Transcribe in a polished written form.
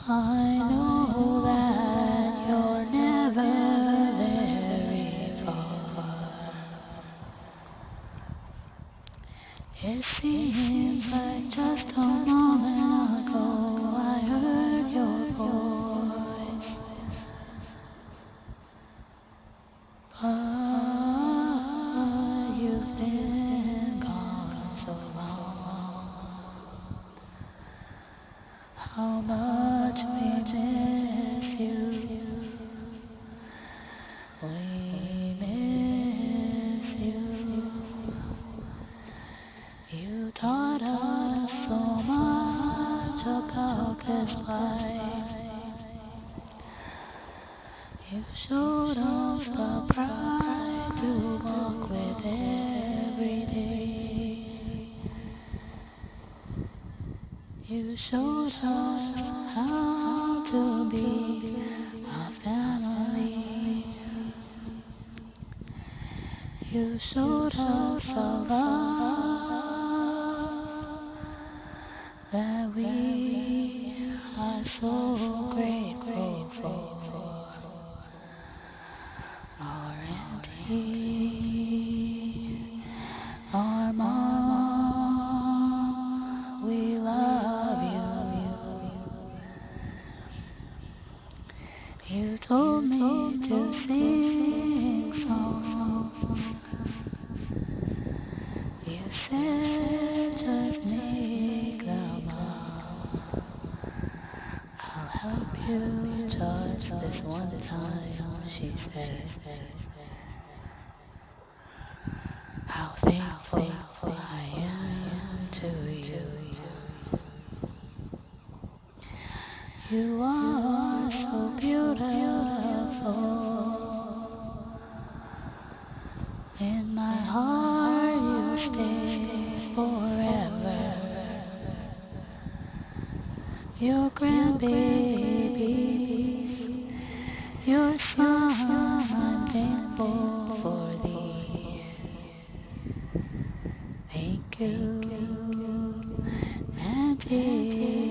I know that you're never very far. It seems like just a moment ago I heard your voice, but you've been gone so long. How much we miss you, we miss you. You taught us so much about this life. You showed us the pride to walk with every day. You showed us how to be a family. You showed us a love that we are so grateful for. Our auntie, our mom, we love you. You told me to sing songs. You said just make them up. I'll help you just this one time, she said. How thankful I am to you. You are so beautiful. In my heart you stay forever. Your grandbabies, your son, I'm thankful for thee. Thank you, Auntie.